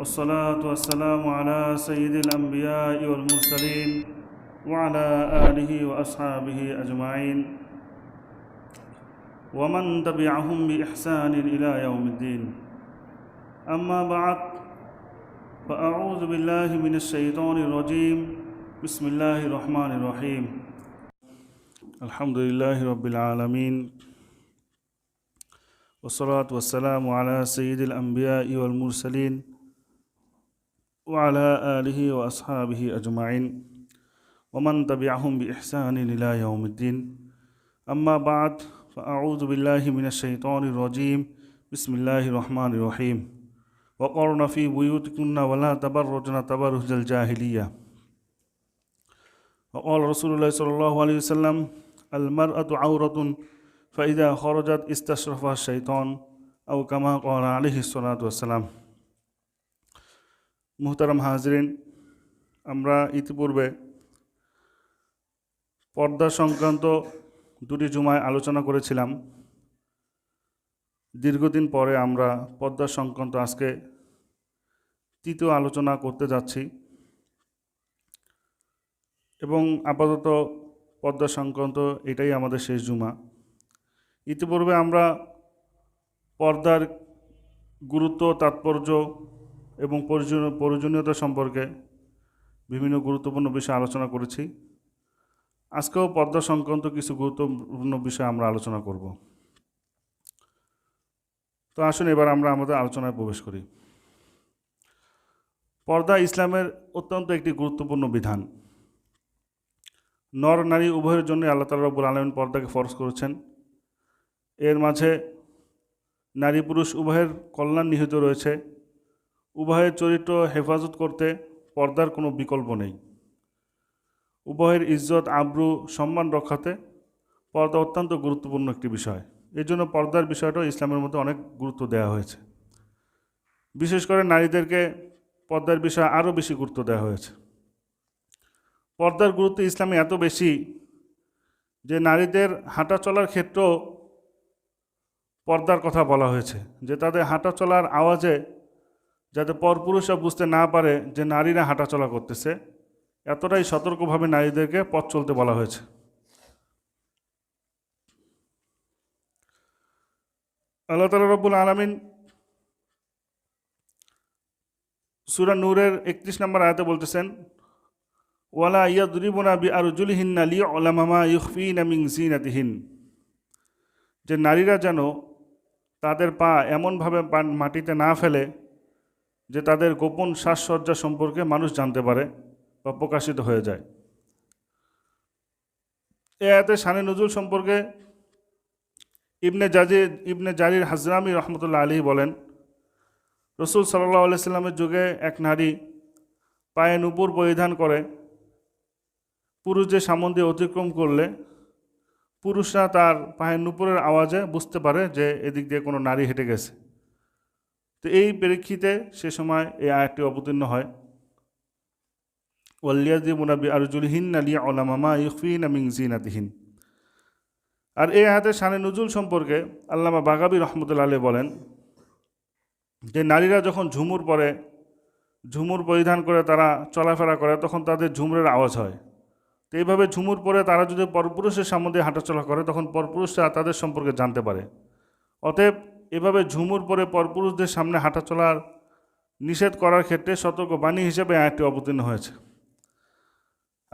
والصلاة والسلام على سيد الأنبياء والمرسلين وعلى آله وأصحابه أجمعين ومن تبعهم بإحسان إلى يوم الدين. أما بعد، فأعوذ بالله من الشيطان الرجيم. بسم الله الرحمن الرحيم. الحمد لله رب العالمين، والصلاة والسلام على سيد الأنبياء والمرسلين وعلى آله وأصحابه أجمعين ومن تبعهم بإحسان إلى يوم الدين. أما بعد، فأعوذ بالله من الشيطان الرجيم. بسم الله الرحمن الرحيم. وقرن في بيوتكن ولا تبرجن تبرج الجاهلية. وقال رسول الله صلى الله عليه وسلم: المرأة عورة فإذا خرجت استشرفها الشيطان، أو كما قال عليه الصلاة والسلام. মুহতারাম হাজরিন, আমরা ইতিপূর্বে পর্দা সংক্রান্ত দুটি জুমায় আলোচনা করেছিলাম। দীর্ঘদিন পরে আমরা পর্দা সংক্রান্ত আজকে তৃতীয় আলোচনা করতে যাচ্ছি এবং আপাতত পর্দা সংক্রান্ত এটাই আমাদের শেষ জুমা। ইতিপূর্বে আমরা পর্দার গুরুত্ব, তাৎপর্য এবং প্রয়োজনীয়তা সম্পর্কে বিভিন্ন গুরুত্বপূর্ণ বিষয় আলোচনা করেছি। আজকেও পর্দা সংক্রান্ত কিছু গুরুত্বপূর্ণ বিষয় আমরা আলোচনা করব। তো আসুন এবার আমরা আমাদের আলোচনায় প্রবেশ করি। পর্দা ইসলামের অত্যন্ত একটি গুরুত্বপূর্ণ বিধান। নর নারী উভয়ের জন্য আল্লাহ তাআলা রব্বুল আলামিন পর্দাকে ফরজ করেছেন। এর মাঝে নারী পুরুষ উভয়ের কল্যাণ নিহিত রয়েছে। উভয়ের চরিত্র হেফাজত করতে পর্দার কোনো বিকল্প নেই। উভয়ের ইজ্জত, আবরু, সম্মান রক্ষাতে পর্দা অত্যন্ত গুরুত্বপূর্ণ একটি বিষয়। এর জন্য পর্দার বিষয়টাও ইসলামের মধ্যে অনেক গুরুত্ব দেওয়া হয়েছে। বিশেষ করে নারীদেরকে পর্দার বিষয়ে আরও বেশি গুরুত্ব দেওয়া হয়েছে। পর্দার গুরুত্ব ইসলামে এত বেশি যে নারীদের হাঁটা চলার ক্ষেত্রেও পর্দার কথা বলা হয়েছে, যে তাদের হাঁটা চলার আওয়াজে যাতে পরপুরুষরা বুঝতে না পারে যে নারীরা হাঁটাচলা করতেছে, এতটাই সতর্কভাবে নারীদেরকে পথ চলতে বলা হয়েছে। আল্লাহ তাআলা রব্বুল আলামিন সূরা নূরের 31 নম্বর আয়াতে বলতেছেন: ওয়ালা ইয়াদরিবুনা বিআরজুলিহিন্না লিয়ুলামা মা ইউখফিনা মিন যিনাতিহিন, যে নারীরা যেন তাদের পা এমনভাবে মাটিতে না ফেলে যে তাদের গোপন সাজসজ্জা সম্পর্কে মানুষ জানতে পারে বা প্রকাশিত হয়ে যায়। এ আয়াতে শানে নুজুল সম্পর্কে ইবনে জারির হাজরামি রহমতুল্লাহ আলাইহি বলেন, রাসূল সাল্লাল্লাহু আলাইহি সাল্লামের যুগে এক নারী পায়ে নূপুর পরিধান করে পুরুষদের সামনে দিয়ে অতিক্রম করলে পুরুষরা তার পায়ের নূপুরের আওয়াজে বুঝতে পারে যে এদিক দিয়ে কোনো নারী হেঁটে গেছে। তো এই প্রেক্ষিতে সে সময় এই আয়াতটি অবতীর্ণ হয়, ওয়ালিয়াযরিবুনা বিআরজুলিহিন্না লিয়ুলামা মা ইউখফিনা মিন যিনাতিহিন। আর এই আয়াতের শানে নুজুল সম্পর্কে আল্লামা বাগাবী রহমতুল্লাহ আলাইহি বলেন যে নারীরা যখন ঝুমুর পরিধান করে তারা চলাফেরা করে, তখন তাদের ঝুমুরের আওয়াজ হয়। তো এইভাবে ঝুমুর পরে তারা যদি পরপুরুষের সামনে দিয়ে হাঁটাচলা করে, তখন পরপুরুষরা তাদের সম্পর্কে জানতে পারে। অতএব এভাবে ঝুমুর পরে পরপুরুষদের সামনে হাঁটাচলার নিষেধ করার ক্ষেত্রে সতর্কবাণী হিসেবে আয়াতটি অবতীর্ণ হয়েছে।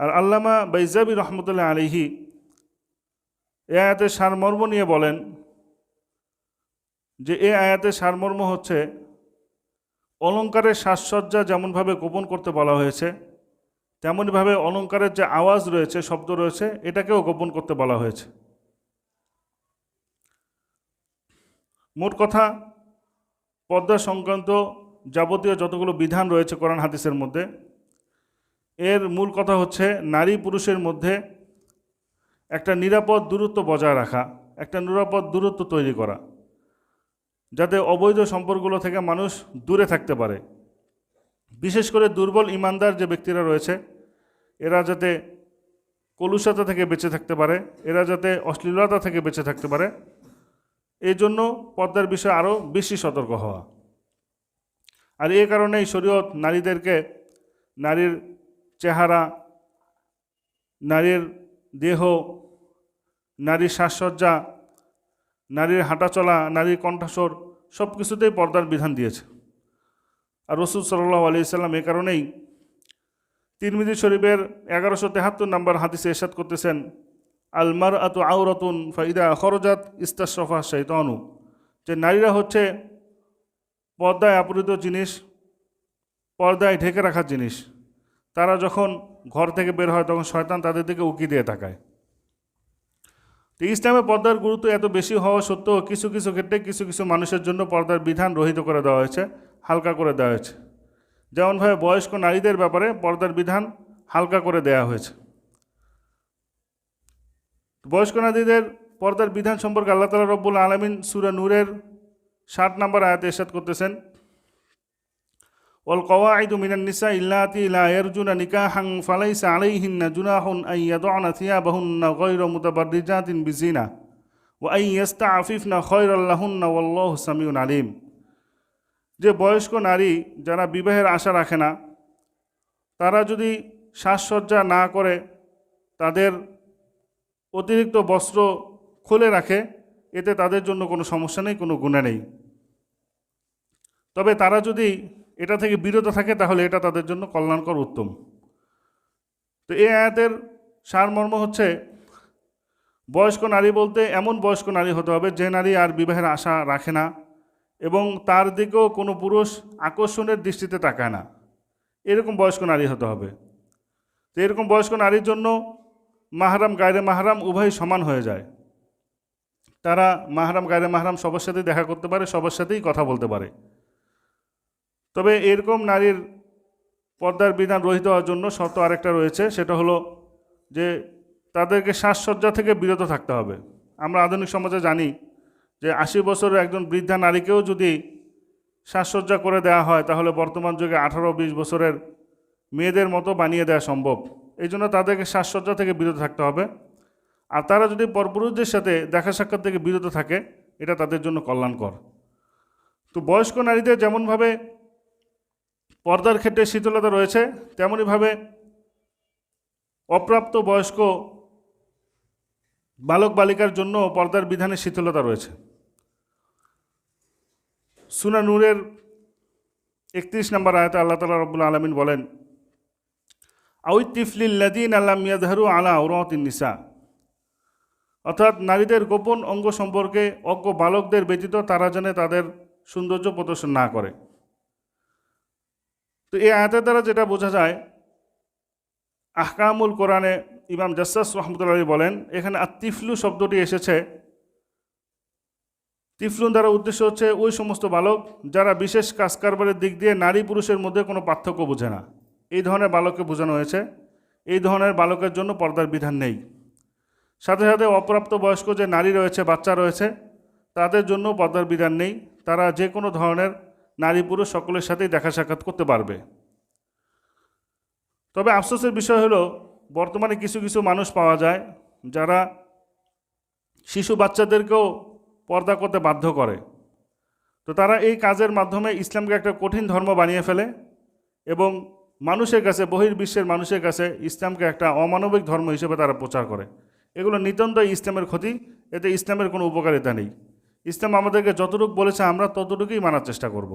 আর আল্লামা বাইজাবি রহমতুল্লাহ আলাইহি এই আয়াতের সারমর্ম নিয়ে বলেন যে এই আয়াতের সারমর্ম হচ্ছে, অলংকারের সাজসজ্জা যেমনভাবে গোপন করতে বলা হয়েছে, তেমনইভাবে অলংকারের যে আওয়াজ রয়েছে, শব্দ রয়েছে, এটাকেও গোপন করতে বলা হয়েছে। মোট কথা, পর্দা সংক্রান্ত যাবতীয় যতগুলো বিধান রয়েছে কোরআন হাদিসের মধ্যে, এর মূল কথা হচ্ছে নারী পুরুষের মধ্যে একটা নিরাপদ দূরত্ব বজায় রাখা, একটা নিরাপদ দূরত্ব তৈরি করা, যাতে অবৈধ সম্পর্কগুলো থেকে মানুষ দূরে থাকতে পারে। বিশেষ করে দুর্বল ইমানদার যে ব্যক্তিরা রয়েছে, এরা যাতে কলুষতা থেকে বেঁচে থাকতে পারে, এরা যাতে অশ্লীলতা থেকে বেঁচে থাকতে পারে, এই জন্য পর্দার বিষয়ে আরও বেশি সতর্ক হওয়া। আর এই কারণেই শরীয়ত নারীদেরকে নারীর চেহারা, নারীর দেহ, নারীর সাজসজ্জা, নারীর হাঁটাচলা, নারীর কণ্ঠস্বর সব কিছুতেই পর্দার বিধান দিয়েছে। আর রাসূল সাল্লাল্লাহু আলাইহি সাল্লাম এই কারণেই তিরমিজি শরীফের 1173 নম্বর হাদিসে ইরশাদ করতেছেন, আল মারআতু আওরাতুন ফাইদা খরজাত ইস্তাশরাফা শাইতানু, যে নারীরা হচ্ছে পর্দায় আবৃত জিনিস, পর্দায় ঢেকে রাখার জিনিস। তারা যখন ঘর থেকে বের হয় তখন শয়তান তাদের দিকে উকি দিয়ে তাকায়। তো ইসলামে পর্দার গুরুত্ব এত বেশি হওয়া সত্ত্বেও কিছু কিছু ক্ষেত্রে কিছু কিছু মানুষের জন্য পর্দার বিধান রহিত করে দেওয়া হয়েছে, হালকা করে দেওয়া হয়েছে। যেমনভাবে বয়স্ক নারীদের ব্যাপারে পর্দার বিধান হালকা করে দেওয়া হয়েছে। বয়স্ক নারীদের পর্দার বিধান সম্পর্কে আল্লাহ তাআলা রব্বুল আলামিন সূরা নূরের 60 নম্বর আয়াতে ইরশাদ করতেছেন, ওয়াল কওয়াইদু মিনান নিসা ইল্লাতি লা ইয়ারজুনা নিকাহান ফালাইসা আলাইহিন্না জুনাহুন আন ইয়াদউনা থিয়াবাহুন্না গায়রা মুতাবাররিজাতিন বিজিনা ওয়া আন ইস্তাআফিফনা খায়রাল লাহুন্না ওয়াল্লাহু সামিউন আলিম। যে বয়স্ক নারী যারা বিবাহের আশা রাখে না, তারা যদি সাজসজ্জা না করে তাদের অতিরিক্ত বস্ত্র খুলে রাখে, এতে তাদের জন্য কোনো সমস্যা নেই, কোনো গুনাহ নেই। তবে তারা যদি এটা থেকে বিরত থাকে তাহলে এটা তাদের জন্য কল্যাণকর, উত্তম। তো এই আয়াতের সারমর্ম হচ্ছে, বয়স্ক নারী বলতে এমন বয়স্ক নারী হতে হবে যে নারী আর বিবাহের আশা রাখে না এবং তার দিকেও কোনো পুরুষ আকর্ষণের দৃষ্টিতে তাকায় না, এরকম বয়স্ক নারী হতে হবে। তো এরকম বয়স্ক নারীর জন্য মাহরাম গায়রে মাহরাম উভয় সমান হয়ে যায়। তারা মাহরাম গায়রে মাহরাম সবার সাথেই দেখা করতে পারে, সবার সাথেই কথা বলতে পারে। তবে এরকম নারীর পর্দার বিধান রহিত হওয়ার জন্য শর্ত আরেকটা রয়েছে, সেটা হলো যে তাদেরকে সাজসজ্জা থেকে বিরত থাকতে হবে। আমরা আধুনিক সমাজে জানি যে 80 বছরের একজন বৃদ্ধা নারীকেও যদি সাজসজ্জা করে দেওয়া হয় তাহলে বর্তমান যুগে 18-20 বছরের মেয়েদের মতো বানিয়ে দেওয়া সম্ভব। এই জন্য তাদেরকে সাজসজ্জা থেকে বিরত থাকতে হবে। আর তারা যদি পরপুরুষদের সাথে দেখা সাক্ষাৎ থেকে বিরত থাকে, এটা তাদের জন্য কল্যাণকর। তো বয়স্ক নারীদের যেমনভাবে পর্দার ক্ষেত্রে শীতলতা রয়েছে, তেমনইভাবে অপ্রাপ্ত বয়স্ক বালক বালিকার জন্য পর্দার বিধানে শীতলতা রয়েছে। সূরা নূরের 31 নম্বর আয়াতে আল্লাহ তাআলা রব্বুল আলামিন বলেন, আউত তিফলিল্লাযীনা লাম ইয়াযহারু আলা আওরাতিন নিসা, অর্থাৎ নারীদের গোপন অঙ্গ সম্পর্কে অজ্ঞ বালকদের ব্যতীত তারা যেন তাদের সৌন্দর্য প্রদর্শন না করে। তো এই আয়াতের দ্বারা যেটা বোঝা যায়, আহকামুল কোরআনে ইমাম জাসসাস রহমতুল্লাহ বলেন, এখানে আত্তিফলু শব্দটি এসেছে, তিফলুন দ্বারা উদ্দেশ্য হচ্ছে ওই সমস্ত বালক যারা বিশেষ কাজ কারবারের দিক দিয়ে নারী পুরুষের মধ্যে কোনো পার্থক্য বোঝে না, এই ধরনের বালককে বোঝানো হয়েছে। এই ধরনের বালকের জন্য পর্দার বিধান নেই। সাথে সাথে অপ্রাপ্ত বয়স্ক যে নারী রয়েছে, বাচ্চা রয়েছে, তাদের জন্য পর্দার বিধান নেই। তারা যে কোনো ধরনের নারী পুরুষ সকলের সাথেই দেখা সাক্ষাৎ করতে পারবে। তবে আফসোসের বিষয় হলো, বর্তমানে কিছু কিছু মানুষ পাওয়া যায় যারা শিশু বাচ্চাদেরকেও পর্দা করতে বাধ্য করে। তো তারা এই কাজের মাধ্যমে ইসলামকে একটা কঠিন ধর্ম বানিয়ে ফেলে এবং মানুষের কাছে, বহির্বিশ্বের মানুষের কাছে ইসলামকে একটা অমানবিক ধর্ম হিসেবে তারা প্রচার করে। এগুলো নিতান্তই ইসলামের ক্ষতি, এতে ইসলামের কোনো উপকারিতা নেই। ইসলাম আমাদেরকে যতটুকু বলেছে আমরা ততটুকুই মানার চেষ্টা করব।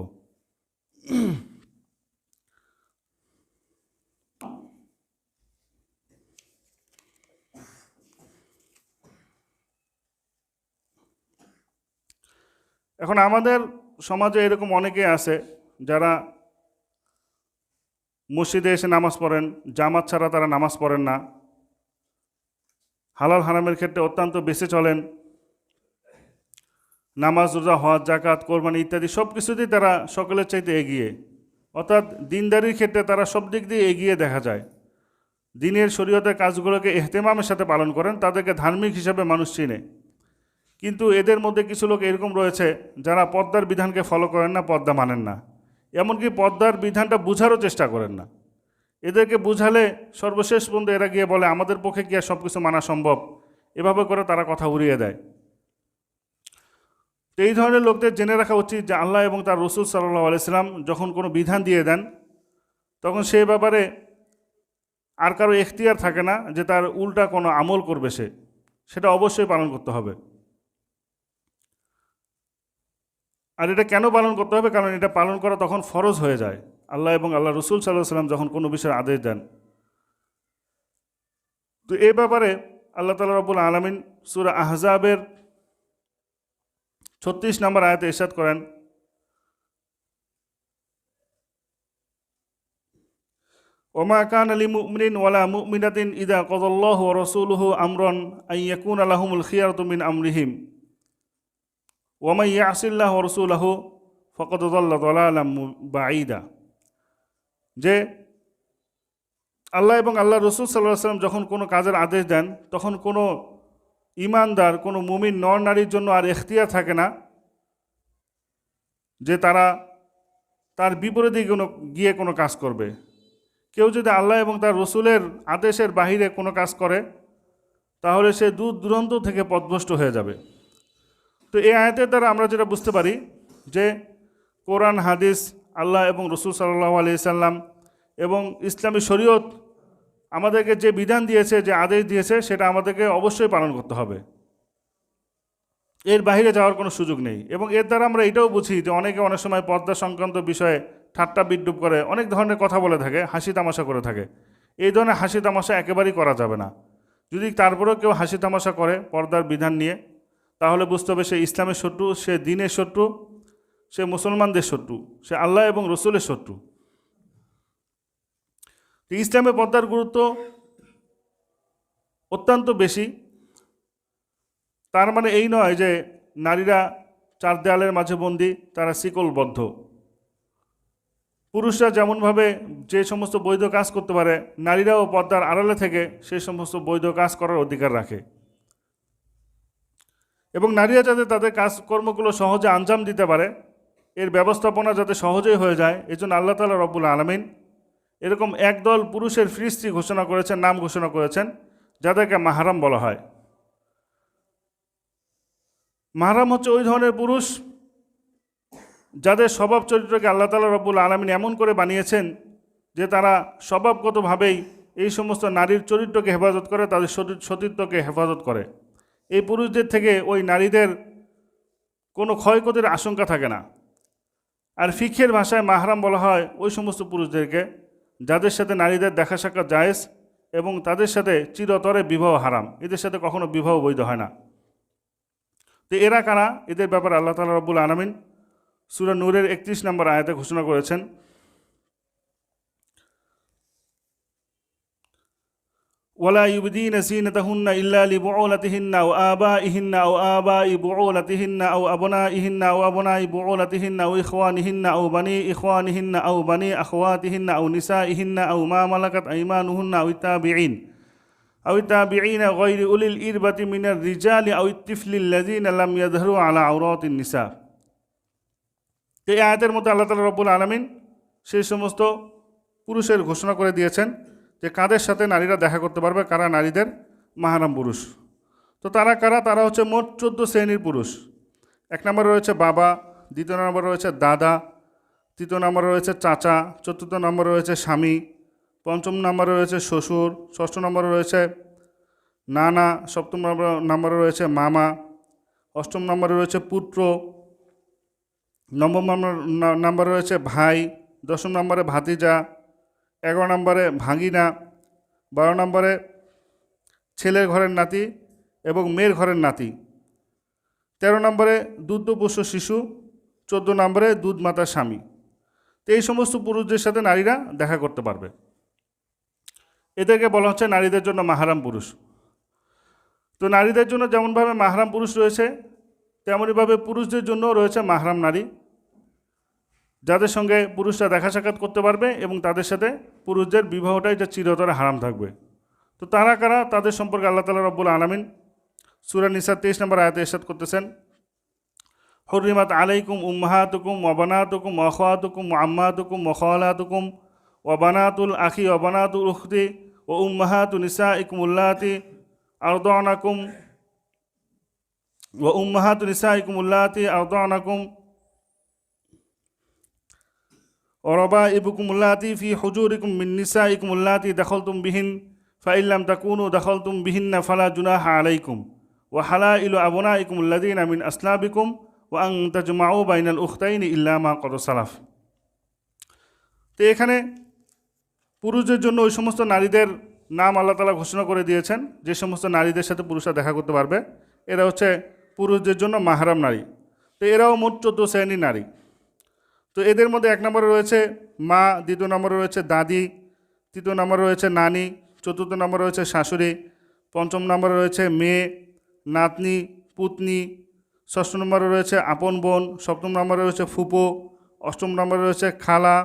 এখন আমাদের সমাজে এরকম অনেকে আছে যারা মসজিদে এসে নামাজ পড়েন, জামাত ছাড়া তারা নামাজ পড়েন না, হালাল হারামের ক্ষেত্রে অত্যন্ত বেঁচে চলেন, নামাজ, রোজা, হজ, জাকাত, কোরবানি ইত্যাদি সব কিছুতেই তারা সকলের চাইতে এগিয়ে। অর্থাৎ দিনদারির ক্ষেত্রে তারা সব দিক দিয়ে এগিয়ে দেখা যায়। দিনের শরীয়তের কাজগুলোকে ইহতেমামের সাথে পালন করেন, তাদেরকে ধার্মিক হিসাবে মানুষ চিনে। কিন্তু এদের মধ্যে কিছু লোক এরকম রয়েছে যারা পর্দার বিধানকে ফলো করেন না, পর্দা মানেন না, এমনকি পর্দার বিধানটা বুঝারও চেষ্টা করেন না। এদেরকে বুঝালে সর্বশেষ পর্যন্ত এরা গিয়ে বলে আমাদের পক্ষে কি আর সব কিছু মানা সম্ভব, এভাবে করে তারা কথা উড়িয়ে দেয়। তো এই ধরনের লোকদের জেনে রাখা উচিত যে আল্লাহ এবং তার রসুল সাল্লাল্লাহু আলাইহি সাল্লাম যখন কোনো বিধান দিয়ে দেন তখন সেই ব্যাপারে আর কারো এখতিয়ার থাকে না যে তার উল্টা কোনো আমল করবে, সেটা অবশ্যই পালন করতে হবে। আর এটা কেন পালন করতে হবে? কারণ এটা পালন করা তখন ফরজ হয়ে যায়। আল্লাহ এবং আল্লাহ রসুল সাল্লাল্লাহু আলাইহি সাল্লাম যখন কোনো বিষয়ের আদেশ দেন। তো এই ব্যাপারে আল্লাহ তাআলা রব্বুল আলামিন সূরা আহজাবের 36 নম্বর আয়াতে ইরশাদ করেন, ওমা কানা লিমুমিনিন ওয়ালা মুমিনাতিন ইযা কাযাল্লাহু ওয়া রাসূলুহু আমরান আন ইয়াকুনা লাহুমুল খিয়ারাতু মিন আমরিহিম ওয়া মান ইয়াসিল্লাহু ওয়া রাসূলাহু ফাকাদ যাল্লা যালালাম বাঈদা। যে আল্লাহ এবং আল্লাহ রসুল সাল্লাল্লাহু আলাইহি সাল্লাম যখন কোনো কাজের আদেশ দেন তখন কোনো ঈমানদার, কোনো মুমিন নর নারীর জন্য আর এখতিয়ার থাকে না যে তারা তার বিপরীতে গিয়ে কোনো কাজ করবে। কেউ যদি আল্লাহ এবং তার রসুলের আদেশের বাহিরে কোনো কাজ করে তাহলে সে দূর দূরান্ত থেকে পথভ্রষ্ট হয়ে যাবে। তো এই আয়াতের দ্বারা আমরা যেটা বুঝতে পারি যে কোরআন, হাদিস, আল্লাহ এবং রসুল সাল্লাল্লাহু আলাইহি সাল্লাম এবং ইসলামী শরীয়ত আমাদেরকে যে বিধান দিয়েছে, যে আদেশ দিয়েছে, সেটা আমাদেরকে অবশ্যই পালন করতে হবে। এর বাইরে যাওয়ার কোনো সুযোগ নেই। এবং এর দ্বারা আমরা এটাও বুঝি যে অনেকে অনেক সময় পর্দা সংক্রান্ত বিষয়ে ঠাট্টা বিদ্রূপ করে, অনেক ধরনের কথা বলে থাকে, হাসি তামাশা করে থাকে। এই ধরনের হাসি তামাশা একেবারেই করা যাবে না। যদি তারপরেও কেউ হাসি তামাশা করে পর্দার বিধান নিয়ে, তাহলে বুঝতে হবে সে ইসলামের শত্রু, সে দ্বীনের শত্রু, সে মুসলমানদের শত্রু, সে আল্লাহ এবং রসুলের শত্রু। ইসলামে পর্দার গুরুত্ব অত্যন্ত বেশি। তার মানে এই নয় যে নারীরা চার দেয়ালের মাঝে বন্দী, তারা শিকলবদ্ধ। পুরুষরা যেমনভাবে যে সমস্ত বৈধ কাজ করতে পারে, নারীরাও পর্দার আড়ালে থেকে সেই সমস্ত বৈধ কাজ করার অধিকার রাখে। এবং নারীরা যাতে তাদের কাজকর্মগুলো সহজে আঞ্জাম দিতে পারে, এর ব্যবস্থাপনা যাতে সহজেই হয়ে যায়, এজন্য আল্লাহ তাআলা রব্বুল আলামিন এরকম একদল পুরুষের ফিরিস্তি ঘোষণা করেছেন, নাম ঘোষণা করেছেন, যাদেরকে মাহরাম বলা হয়। মাহরাম হচ্ছে ওই ধরনের পুরুষ যাদের স্বভাব চরিত্রকে আল্লাহ তাআলা রব্বুল আলামিন এমন করে বানিয়েছেন যে তারা স্বভাবগতভাবেই এই সমস্ত নারীর চরিত্রকে হেফাজত করে, তাদের সতীত্বকে হেফাজত করে। এই পুরুষদের থেকে ওই নারীদের কোনো ক্ষয়ক্ষতির আশঙ্কা থাকে না। আর ফিকহের ভাষায় মাহরাম বলা হয় ওই সমস্ত পুরুষদেরকে যাদের সাথে নারীদের দেখা সাক্ষাৎ জায়েজ এবং তাদের সাথে চিরতরে বিবাহ হারাম, এদের সাথে কখনো বিবাহ বৈধ হয় না। তো এরা কারা? এদের ব্যাপারে আল্লাহ তাআলা রব্বুল আলামিন সূরা নূরের 31 নম্বর আয়াতে ঘোষণা করেছেন, ওয়ালা ইউবদিনা যিনাতাহুন্না ইল্লা লিবুউলাতিহিন্না ওয়া আবাইহিন্না আও আবাই বুউলাতিহিন্না আও আবনাইহিন্না আও আবনাই বুউলাতিহিন্না আও ইখওয়ানিহিন্না আও বানি ইখওয়ানিহিন্না আও বানি আখওয়াতিহিন্না আও নিসাইহিন্না আও মা মালাকাত আইমানুহুন্না আও তাবিঈনা গায়রি উলিল ইরবাতি মিনার রিজালি আও তিফলিল্লাযিনা লাম ইয়াযহারু আলা আওরাতিন নিসা। এই আয়াতের মধ্যে আল্লাহ তাআলা রব্বুল আলামিন সেই সমস্ত পুরুষের ঘোষণা করে দিয়েছেন যে কাদের সাথে নারীরা দেখা করতে পারবে, কারা নারীদের মাহরাম পুরুষ। তো তারা কারা? তারা হচ্ছে মোট 14 শ্রেণীর পুরুষ। 1 নম্বরে রয়েছে বাবা, 2 নম্বরে রয়েছে দাদা, 3 নম্বরে রয়েছে চাচা, 4 নম্বরে রয়েছে স্বামী, 5 নম্বরে রয়েছে শ্বশুর, 6 নম্বরে রয়েছে নানা, 7 নম্বরে রয়েছে মামা, 8 নম্বরে রয়েছে পুত্র, 9 নম্বরে রয়েছে ভাই, 10 নম্বরে ভাতিজা, 11 নম্বরে ভাগিনা, 12 নম্বরে ছেলের ঘরের নাতি এবং মেয়ের ঘরের নাতি, 13 নম্বরে দুগ্ধপোষ্য শিশু, 14 নম্বরে দুধ মাতার স্বামী। তো এই সমস্ত পুরুষদের সাথে নারীরা দেখা করতে পারবে। এদেরকে বলা হচ্ছে নারীদের জন্য মাহরাম পুরুষ। তো নারীদের জন্য যেমনভাবে মাহরাম পুরুষ রয়েছে, তেমনইভাবে পুরুষদের জন্যও রয়েছে মাহরাম নারী, যাদের সঙ্গে পুরুষরা দেখা সাক্ষাৎ করতে পারবে এবং তাদের সাথে পুরুষদের বিবাহটাই যা চিরতরে হারাম থাকবে। তো তারা কারা? তাদের সম্পর্কে আল্লাহ তাআলা রব্বুল আলামিন সূরা নিসা 23 নম্বর আয়াতে ইরশাদ করতেছেন, হুররিমাত আলাইকুম উম্মাহাতুকুম ওয়া বানাতুকুম ওয়া আখাওয়াতুকুম ওয়া আম্মাতুকুম ওয়া খালাতুকুম ওয়া বানাতুল আখি ওয়া বানাতুল উখতি ওয়া উম্মাহাতু নিসাইকুম আল্লাতী আরদানাকুম ওয়া উম্মাহাতু নিসাইকুম আল্লাতী আরদানাকুম ওয়া রাবাইবুকুম আল্লাতী ফি হুজুরিকুম মিন নিসাইকুম আল্লাতী দাখালতুম বিহিন ফাইন লাম তাকুনু দাখালতুম বিহিন্না ফালা জুনাহা আলাইকুম ওয়া হালাইলু আবনাইকুম আল্লাযীনা মিন আসলাবিকুম ওয়া আন তাজমাউ বাইনাল উখতাইনি ইল্লা মা ক্বাদ সালাফ। তো এখানে পুরুষদের জন্য ওই সমস্ত নারীদের নাম আল্লাহ তাআলা ঘোষণা করে দিয়েছেন যে সমস্ত নারীদের সাথে পুরুষরা দেখা করতে পারবে, এরা হচ্ছে পুরুষদের জন্য মাহরাম নারী। তো এরাও মোট 14 শ্রেণীর নারী। তো এদের মধ্যে 1 নম্বরে রয়েছে মা, 2 নম্বরে রয়েছে দাদি, 3 নম্বরে রয়েছে নানি, 4 নম্বরে রয়েছে শাশুড়ি, 5 নম্বরে রয়েছে মেয়ে, নাতনি, পুতনি, 6 নম্বরে রয়েছে আপন বোন, 7 নম্বরে রয়েছে ফুপো, 8 নম্বরে রয়েছে খালা,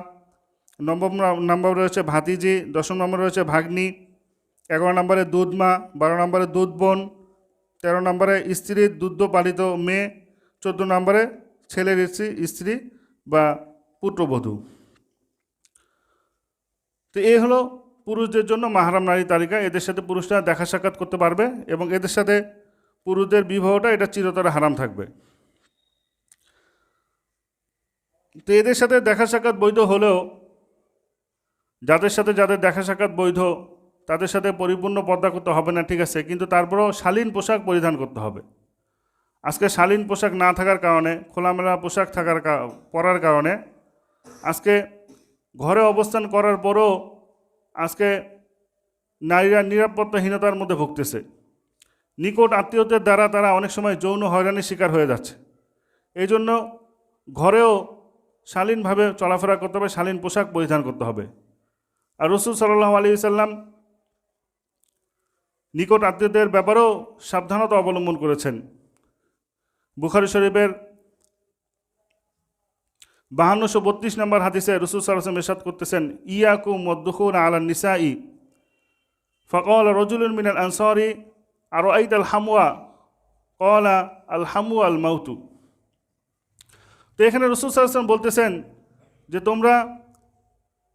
9 নম্বরে রয়েছে ভাতিজি, 10 নম্বরে রয়েছে ভাগ্নি, 11 নম্বরে দুধ মা, 12 নম্বরে দুধ বোন, 13 নম্বরে স্ত্রীর দুগ্ধ পালিত মেয়ে, 14 নম্বরে ছেলের স্ত্রী বা পুত্রবধূ। তো এই হলো পুরুষদের জন্য মাহরাম নারী তালিকা। এদের সাথে পুরুষরা দেখা সাক্ষাৎ করতে পারবে এবং এদের সাথে পুরুষদের বিবাহটা এটা চিরতরে হারাম থাকবে। তো এদের সাথে দেখা সাক্ষাৎ বৈধ হলেও যাদের দেখা সাক্ষাৎ বৈধ তাদের সাথে পরিপূর্ণ পর্দা করতে হবে না, ঠিক আছে, কিন্তু তারপরেও শালীন পোশাক পরিধান করতে হবে। আজকে শালীন পোশাক না থাকার কারণে, খোলামেলা পোশাক পরার কারণে আজকে ঘরে অবস্থান করার পরও আজকে নারীরা নিরাপত্তাহীনতার মধ্যে ভুগতেছে। নিকট আত্মীয়দের দ্বারা তারা অনেক সময় যৌন হয়রানির শিকার হয়ে যাচ্ছে। এই জন্য ঘরেও শালীনভাবে চলাফেরা করতে হবে, শালীন পোশাক পরিধান করতে হবে। আর রাসূল সাল্লাল্লাহু আলাইহি ওয়াসাল্লাম নিকট আত্মীয়দের ব্যাপারেও সাবধানতা অবলম্বন করেছেন। বুখারী শরীফের 5232 নম্বর হাদিসে রাসূল সাল্লাল্লাহু আলাইহি ওয়াসাল্লাম ইরশাদ করতেছেন, ইয়াকুম ওয়াদ-দুখুলা আলান নিসাই ফাকালা রাজুলুন মিনাল আনসারি আরাআইতাল হামওয়া ক্বালা আল হামু আল মাউতু। তো এখানে রাসূল সাল্লাল্লাহু আলাইহি ওয়াসাল্লাম বলতেছেন যে তোমরা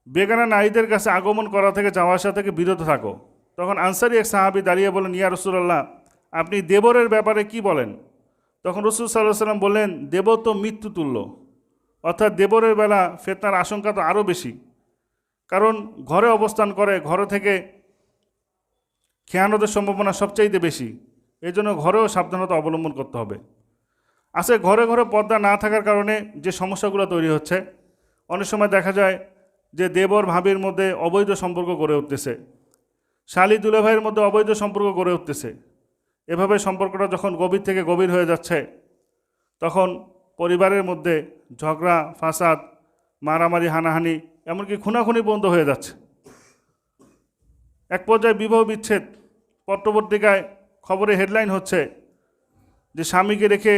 বেগানা নারীদের কাছে আগমন করা থেকে যাওয়া আসা থেকে বিরত থাকো। তখন আনসারি এক সাহাবী দাঁড়িয়ে বলেন, ইয়া রাসূলুল্লাহ, আপনি দেবরের ব্যাপারে কি বলেন? তখন রাসূল সাল্লাল্লাহু আলাইহি ওয়াসাল্লাম বললেন, দেবর তো মৃত্যু তুল্য, অর্থাৎ দেবরের বেলা ফিতনার আশঙ্কা তো আরও বেশি, কারণ ঘরে অবস্থান করে, ঘরে থেকে খেয়ানতের সম্ভাবনা সবচাইতে বেশি। এই জন্য ঘরেও সাবধানতা অবলম্বন করতে হবে। আসলে ঘরে ঘরে পর্দা না থাকার কারণে যে সমস্যাগুলো তৈরি হচ্ছে, অনেক সময় দেখা যায় যে দেবর ভাবির মধ্যে অবৈধ সম্পর্ক গড়ে উঠতেছে, শালী দুলাভাইয়ের মধ্যে অবৈধ সম্পর্ক গড়ে উঠতেছে। এভাবে সম্পর্কটা যখন গভীর থেকে গভীর হয়ে যাচ্ছে, তখন পরিবারের মধ্যে ঝগড়া ফাসাদ, মারামারি, হানাহানি, এমনকি খুনাখুনি পর্যন্ত হয়ে যাচ্ছে। এক পর্যায়ে বিবাহ বিচ্ছেদ, পত্রপত্রিকায় খবরে হেডলাইন হচ্ছে যে স্বামীকে রেখে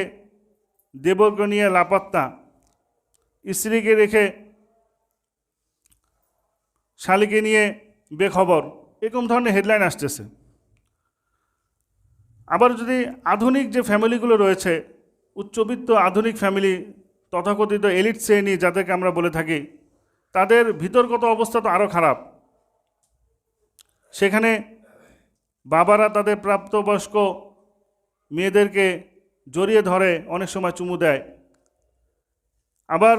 দেবরকে নিয়ে লাপাত্তা, স্ত্রীকে রেখে শালীকে নিয়ে বেখবর, এরকম ধরনের হেডলাইন আসতেছে। আবার যদি আধুনিক যে ফ্যামিলিগুলো রয়েছে, উচ্চবিত্ত আধুনিক ফ্যামিলি, তথাকথিত এলিট শ্রেণী যাদেরকে আমরা বলে থাকি, তাদের ভিতরগত অবস্থা তো আরও খারাপ। সেখানে বাবারা তাদের প্রাপ্তবয়স্ক মেয়েদেরকে জড়িয়ে ধরে, অনেক সময় চুমু দেয়। আবার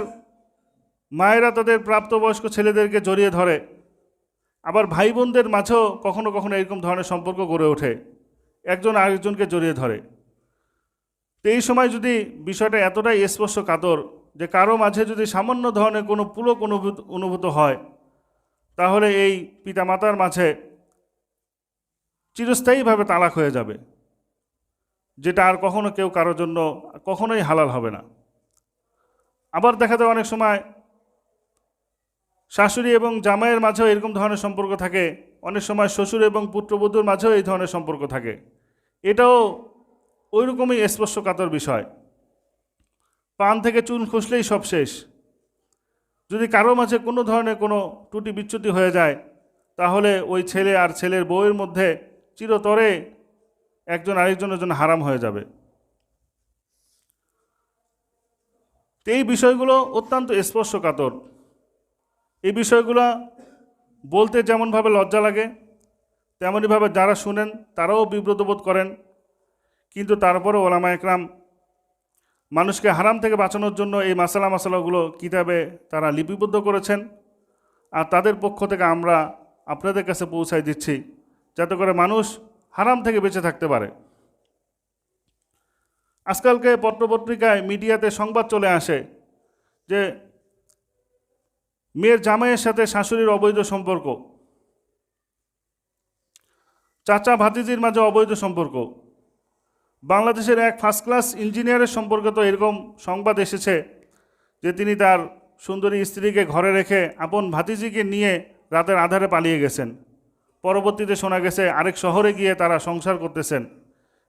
মায়েরা তাদের প্রাপ্তবয়স্ক ছেলেদেরকে জড়িয়ে ধরে। আবার ভাই বোনদের মাঝেও কখনো কখনো এরকম ধরনের সম্পর্ক গড়ে ওঠে, একজন আরেকজনকে জড়িয়ে ধরে। তো এই সময় যদি বিষয়টা এতটাই স্পর্শকাতর যে কারো মাঝে যদি সামান্য ধরনের কোনো পুলক অনুভূত হয়, তাহলে এই পিতামাতার মাঝে চিরস্থায়ীভাবে তালাক হয়ে যাবে, যেটা আর কখনো কেউ কারোর জন্য কখনোই হালাল হবে না। আবার দেখা যায় অনেক সময় শাশুড়ি এবং জামাইয়ের মাঝেও এরকম ধরনের সম্পর্ক থাকে, অনেক সময় শ্বশুর এবং পুত্রবধূর মাঝেও এই ধরনের সম্পর্ক থাকে। এটাও ওই রকমই স্পর্শকাতর বিষয়। পান থেকে চুন খসলেই সব শেষ। যদি কারো মাঝে কোনো ধরনের কোনো ত্রুটি বিচ্যুতি হয়ে যায়, তাহলে ওই ছেলে আর ছেলের বউয়ের মধ্যে চিরতরে একজন আরেকজনের জন্য হারাম হয়ে যাবে। তো এই বিষয়গুলো অত্যন্ত স্পর্শকাতর। এই বিষয়গুলো বলতে যেমনভাবে লজ্জা লাগে, তেমনইভাবে যারা শুনেন তারাও বিব্রত বোধ করেন। কিন্তু তারপরে ওলামা একরাম মানুষকে হারাম থেকে বাঁচানোর জন্য এই মাসালাগুলো কিতাবে তারা লিপিবদ্ধ করেছেন, আর তাদের পক্ষ থেকে আমরা আপনাদের কাছে পৌঁছায় দিচ্ছি যাতে করে মানুষ হারাম থেকে বেঁচে থাকতে পারে। আজকালকে পত্রপত্রিকায় মিডিয়াতে সংবাদ চলে আসে যে মেয়ের জামাইয়ের সাথে শাশুড়ির অবৈধ সম্পর্ক, চাচা ভাতিজির মাঝে অবৈধ সম্পর্ক। বাংলাদেশের এক ফার্স্ট ক্লাস ইঞ্জিনিয়ারের সম্পর্কে তো এরকম সংবাদ এসেছে যে তিনি তার সুন্দরী স্ত্রীকে ঘরে রেখে আপন ভাতিজিকে নিয়ে রাতের আধারে পালিয়ে গেছেন। পরবর্তীতে শোনা গেছে আরেক শহরে গিয়ে তারা সংসার করতেছেন।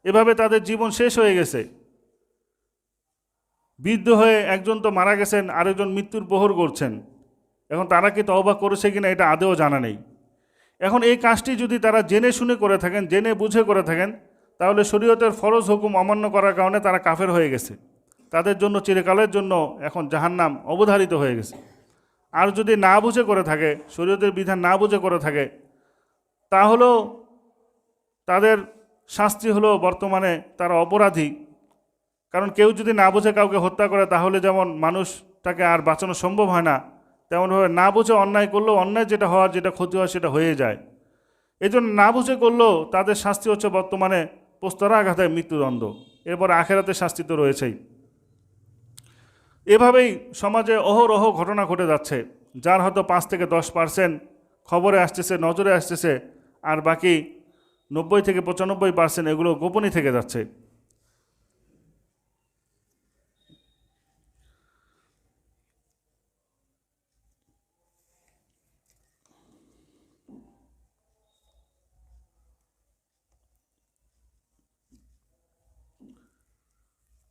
এভাবে তাদের জীবন শেষ হয়ে গেছে। বৃদ্ধ হয়ে একজন তো মারা গেছেন, আরেকজন মৃত্যুর প্রহর করছেন। এখন তারা কি তওবা করেছে কিনা এটা আদেও জানা নেই। এখন এই কাজটি যদি তারা জেনে শুনে করে থাকেন, জেনে বুঝে করে থাকেন, তাহলে শরীয়তের ফরজ হুকুম অমান্য করার কারণে তারা কাফের হয়ে গেছে। তাদের জন্য চিরকালের জন্য এখন জাহান্নাম অবধারিত হয়ে গেছে। আর যদি না বুঝে করে থাকে, শরীয়তের বিধান না বুঝে করে থাকে, তাহলেও তাদের শাস্তি হলো বর্তমানে তারা অপরাধী। কারণ কেউ যদি না বুঝে কাউকে হত্যা করে তাহলে যেমন মানুষটাকে আর বাঁচানো সম্ভব হয় না, তেমনভাবে না বুঝে অন্যায় করলেও অন্যায় যেটা হওয়ার, যেটা ক্ষতি হয় সেটা হয়ে যায়। এই জন্য না বুঝে করলেও তাদের শাস্তি হচ্ছে বর্তমানে পোস্তরাঘাতে মৃত্যুদণ্ড, এরপর আখেরাতে শাস্তি তো রয়েছেই। এভাবেই সমাজে অহরহ ঘটনা ঘটে যাচ্ছে, যার হয়তো 5 থেকে 10% খবরে আসতেছে, নজরে আসতেছে, আর বাকি 90 থেকে 95% এগুলো গোপনই থেকে যাচ্ছে।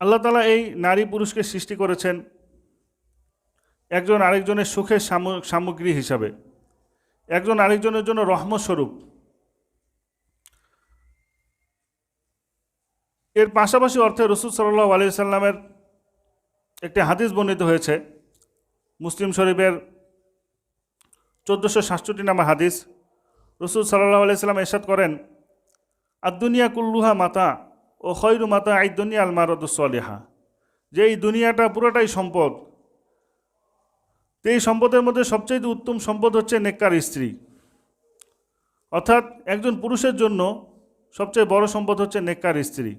আল্লাহ তাআলা এই নারী পুরুষকে সৃষ্টি করেছেন একজন আরেকজনের সুখের সামগ্রী হিসাবে, একজন আরেকজনের জন্য রহমত স্বরূপ। এর পাশাপাশি অর্থে রাসূল সাল্লাল্লাহু আলাইহি সাল্লামের একটি হাদিস বর্ণিত হয়েছে মুসলিম শরীফের 1467 নম্বর হাদিস। রাসূল সাল্লাল্লাহু আলাইহি সাল্লাম ইরশাদ করেন, আদ-দুনিয়া কুল্লুহা মাতা ও খয়রু মাতা আইদ-দুনিয়া আল মারাদুস সলিহা, যে এই দুনিয়াটা পুরোটাই সম্পদ, এই সম্পদের মধ্যে সবচেয়ে উত্তম সম্পদ হচ্ছে নেককার স্ত্রী। অর্থাৎ একজন পুরুষের জন্য সবচেয়ে বড় সম্পদ হচ্ছে নেককার স্ত্রী।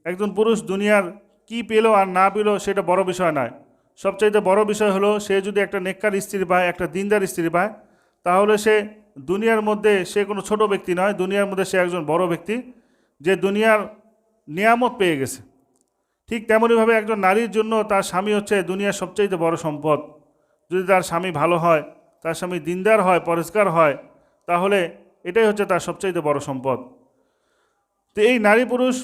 একজন পুরুষ দুনিয়ার কি পেল আর না পেল সেটা বড় বিষয় নয়, সবচাইতে বড় বিষয় হলো সে যদি একটা নেককার স্ত্রী পায়, একটা দিনদার স্ত্রী পায়, তাহলে সে দুনিয়ার মধ্যে সে কোনো ছোট ব্যক্তি নয়, দুনিয়ার মধ্যে সে একজন বড় ব্যক্তি যে দুনিয়ার নিয়ামত পেয়ে গেছে। ঠিক তেমনইভাবে একজন নারীর জন্য তার স্বামী হচ্ছে দুনিয়ার সবচাইতে বড় সম্পদ। যদি তার স্বামী ভালো হয়, তার স্বামী দিনদার হয়, পরিষ্কার হয়, তাহলে এটাই হচ্ছে তার সবচাইতে বড় সম্পদ। তো এই নারী পুরুষ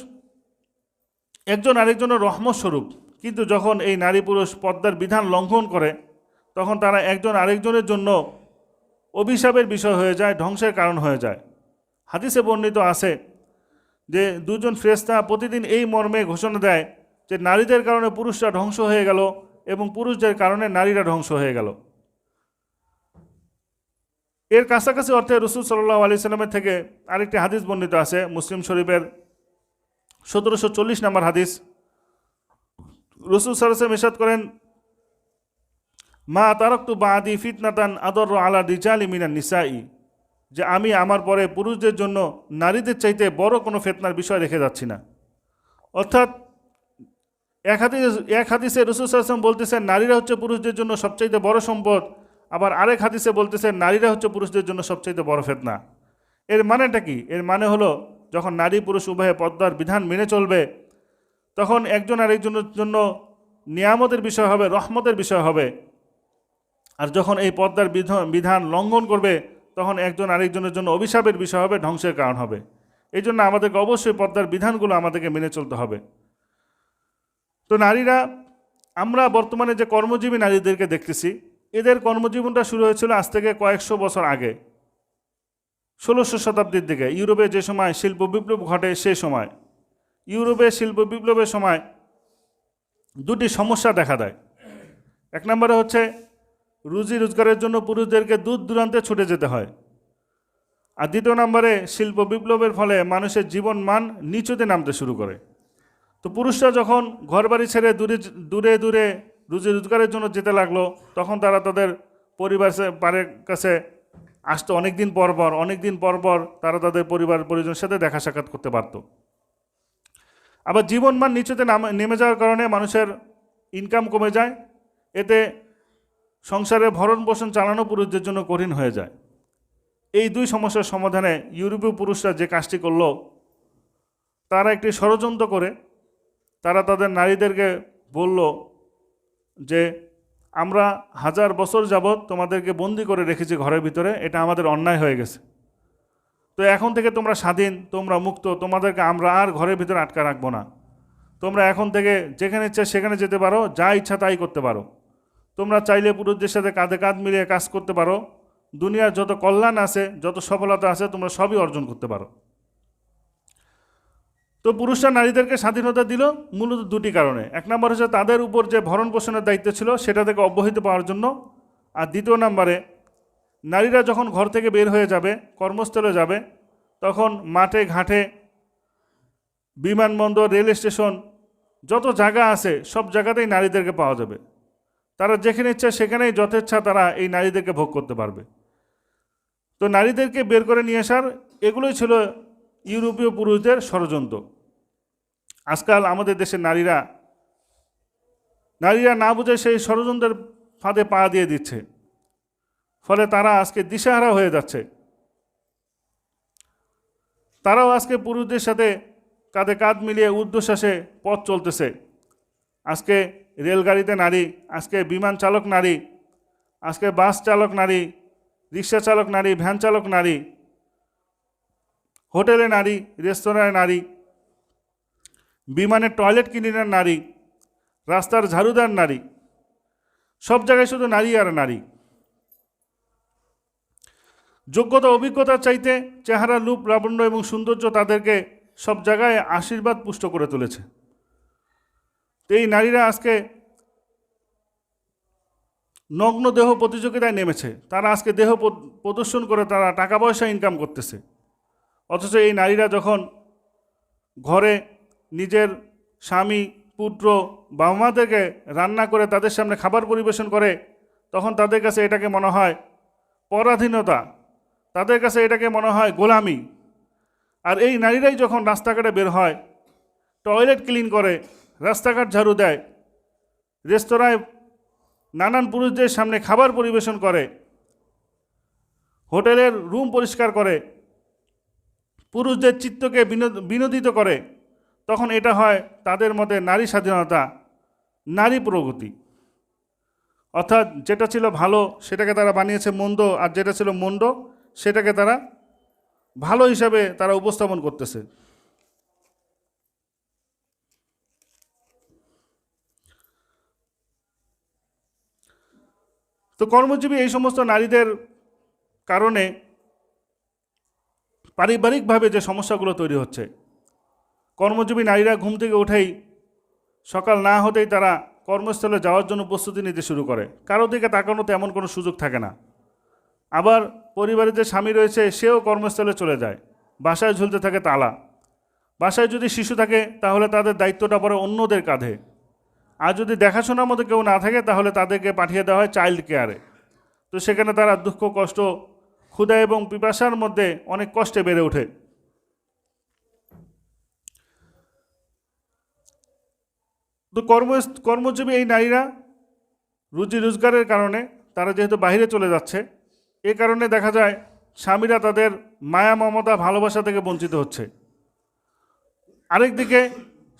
একজন আরেকজনের রহমত স্বরূপ, কিন্তু যখন এই নারী পুরুষ পর্দার বিধান লঙ্ঘন করে তখন তারা একজন আরেকজনের জন্য অভিশাপের বিষয় হয়ে যায়, ধ্বংসের কারণ হয়ে যায়। হাদিসে বর্ণিত আছে যে দুজন ফেরেশতা প্রতিদিন এই মর্মে ঘোষণা দেয় যে নারীদের কারণে পুরুষরা ধ্বংস হয়ে গেল এবং পুরুষদের কারণে নারীরা ধ্বংস হয়ে গেল। এর কাছাকাছি অর্থে রাসূল সাল্লাল্লাহু আলাইহি সাল্লামের থেকে আরেকটি হাদিস বর্ণিত আছে মুসলিম শরীফের 1740 নম্বর হাদিস। রাসূল সাল্লাল্লাহু আলাইহি ওয়াসাল্লাম ইরশাদ করেন, মা তারাকতু বাদি ফিতনাতান আদরু আলা রিজালি মিনান নিসাই, যে আমি আমার পরে পুরুষদের জন্য নারীদের চাইতে বড় কোনো ফিতনার বিষয় রেখে যাচ্ছি না। অর্থাৎ এক হাদিসে রাসূল সাল্লাল্লাহু আলাইহি ওয়াসাল্লাম বলতেছেন নারীরা হচ্ছে পুরুষদের জন্য সবচাইতে বড় সম্পদ, আবার আরেক হাদিসে বলতেছেন নারীরা হচ্ছে পুরুষদের জন্য সবচাইতে বড় ফিতনা। এর মানেটা কি? এর মানে হলো যখন নারী পুরুষ উভয়ে পর্দার বিধান মেনে চলবে তখন একজন আরেকজনের জন্য নিয়ামতের বিষয় হবে, রহমতের বিষয় হবে। আর যখন এই পর্দার বিধান লঙ্ঘন করবে তখন একজন আরেকজনের জন্য অভিশাপের বিষয় হবে, ধ্বংসের কারণ হবে। এই জন্য আমাদেরকে অবশ্যই পর্দার বিধানগুলো আমাদেরকে মেনে চলতে হবে। তো নারীরা, আমরা বর্তমানে যে কর্মজীবী নারীদেরকে দেখতেছি, এদের কর্মজীবনটা শুরু হয়েছিল আজ থেকে কয়েকশো বছর আগে, 1600 শতাব্দীর দিকে। ইউরোপে যে সময় শিল্প বিপ্লব ঘটে সেই সময়, ইউরোপে শিল্প বিপ্লবের সময় দুটি সমস্যা দেখা দেয়। এক নম্বরে হচ্ছে রুজি রোজগারের জন্য পুরুষদেরকে দূর দূরান্তে ছুটে যেতে হয়, আর দ্বিতীয় নম্বরে শিল্প বিপ্লবের ফলে মানুষের জীবন মান নিচুতে নামতে শুরু করে। তো পুরুষরা যখন ঘরবাড়ি ছেড়ে দূরে দূরে দূরে রুজি রোজগারের জন্য যেতে লাগলো, তখন তারা তাদের পরিবারের কাছে আসতো অনেক দিন পর পর তারা তাদের পরিবার পরিজনের সাথে দেখা সাক্ষাৎ করতে পারত। আবার জীবনমান নিচুতে নেমে যাওয়ার কারণে মানুষের ইনকাম কমে যায়, এতে সংসারের ভরণ পোষণ চালানো পুরুষদের জন্য কঠিন হয়ে যায়। এই দুই সমস্যার সমাধানে ইউরোপীয় পুরুষরা যে কাজটি করলো, তারা একটি ষড়যন্ত্র করে তারা তাদের নারীদেরকে বলল যে আমরা 1000 বছর যাবৎ তোমাদেরকে বন্দি করে রেখেছি ঘরের ভিতরে, এটা আমাদের অন্যায় হয়ে গেছে। তো এখন থেকে তোমরা স্বাধীন, তোমরা মুক্ত, তোমাদেরকে আমরা আর ঘরের ভিতরে আটকা রাখবো না। তোমরা এখন থেকে যেখানে ইচ্ছা সেখানে যেতে পারো, যা ইচ্ছা তাই করতে পারো। তোমরা চাইলে পুরুষদের সাথে কাঁধে কাঁধ মিলিয়ে কাজ করতে পারো। দুনিয়ার যত কল্যাণ আছে, যত সফলতা আছে, তোমরা সবই অর্জন করতে পারো। তো পুরুষরা নারীদেরকে স্বাধীনতা দিল মূলত দুটি কারণে। এক নম্বর হচ্ছে তাদের উপর যে ভরণ পোষণের দায়িত্ব ছিল সেটা থেকে অব্যাহতি পাওয়ার জন্য, আর দ্বিতীয় নম্বরে নারীরা যখন ঘর থেকে বের হয়ে যাবে, কর্মস্থলে যাবে, তখন মাঠে ঘাটে, বিমানবন্দর, রেল স্টেশন, যত জায়গা আছে সব জায়গাতেই নারীদেরকে পাওয়া যাবে। তারা যেখানে ইচ্ছা সেখানেই যথেচ্ছা তারা এই নারীদেরকে ভোগ করতে পারবে। তো নারীদেরকে বের করে নিয়ে আসার এগুলোই ছিল ইউরোপীয় পুরুষদের ষড়যন্ত্র। আজকাল আমাদের দেশের নারীরা না বুঝে সেই ষড়যন্ত্রের ফাঁদে পা দিয়ে দিচ্ছে, ফলে তারা আজকে দিশাহারা হয়ে যাচ্ছে। তারাও আজকে পুরুষদের সাথে কাঁধে কাঁধ মিলিয়ে ঊর্ধ্বশ্বাসে পথ চলতেছে। আজকে রেলগাড়িতে নারী, আজকে বিমান চালক নারী, আজকে বাস চালক নারী, রিক্সা চালক নারী, ভ্যান চালক নারী, হোটেলে নারী, রেস্তোরাঁয় নারী, বিমানের টয়লেট ক্লিনার নারী, রাস্তার ঝাড়ুদার নারী, সব জায়গায় শুধু নারী আর নারী। যোগ্যতা অভিজ্ঞতার চাইতে চেহারা, রূপ, লাবণ্য এবং সৌন্দর্য তাদেরকে সব জায়গায় আশীর্বাদ পুষ্ট করে তুলেছে। তো এই নারীরা আজকে নগ্ন দেহ প্রতিযোগিতায় নেমেছে। তারা আজকে দেহ প্রদর্শন করে তারা টাকা পয়সা ইনকাম করতেছে। অথচ এই নারীরা যখন ঘরে নিজের স্বামী, পুত্র, বাবা মাদেরকে রান্না করে তাদের সামনে খাবার পরিবেশন করে, তখন তাদের কাছে এটাকে মনে হয় পরাধীনতা, তাদের কাছে এটাকে মনে হয় গোলামি। আর এই নারীরাই যখন রাস্তাঘাটে বের হয়, টয়লেট ক্লিন করে, রাস্তাঘাট ঝাড়ু দেয়, রেস্তোরাঁয় নানান পুরুষদের সামনে খাবার পরিবেশন করে, হোটেলের রুম পরিষ্কার করে, পুরুষদের চিত্তকে বিনোদিত করে, তখন এটা হয় তাদের মধ্যে নারী স্বাধীনতা, নারী প্রগতি। অর্থাৎ যেটা ছিল ভালো সেটাকে তারা বানিয়েছে মন্দ, আর যেটা ছিল মন্দ সেটাকে তারা ভালো হিসাবে তারা উপস্থাপন করতেছে। তো কর্মজীবী এই সমস্ত নারীদের কারণে পারিবারিকভাবে যে সমস্যাগুলো তৈরি হচ্ছে, কর্মজীবী নারীরা ঘুম থেকে উঠেই সকাল না হতেই তারা কর্মস্থলে যাওয়ার জন্য প্রস্তুতি নিতে শুরু করে। কারো দিকে তাকানোতে এমন কোনো সুযোগ থাকে না। আবার পরিবারে যে স্বামী রয়েছে সেও কর্মস্থলে চলে যায়, বাসায় ঝুলতে থাকে তালা। বাসায় যদি শিশু থাকে তাহলে তাদের দায়িত্বটা পড়ে অন্যদের কাঁধে। আর যদি দেখাশোনার মতো কেউ না থাকে তাহলে তাদেরকে পাঠিয়ে দেওয়া হয় চাইল্ড কেয়ারে। তো সেখানে তারা দুঃখ, কষ্ট, ক্ষুধা এবং পিপাসার মধ্যে অনেক কষ্টে বেড়ে ওঠে। তো কর্মজীবী এই নারীরা রুজি রোজগারের কারণে তারা যেহেতু বাইরে চলে যাচ্ছে, এ কারণে দেখা যায় স্বামীরা তাদের মায়া, মমতা, ভালোবাসা থেকে বঞ্চিত হচ্ছে। আরেকদিকে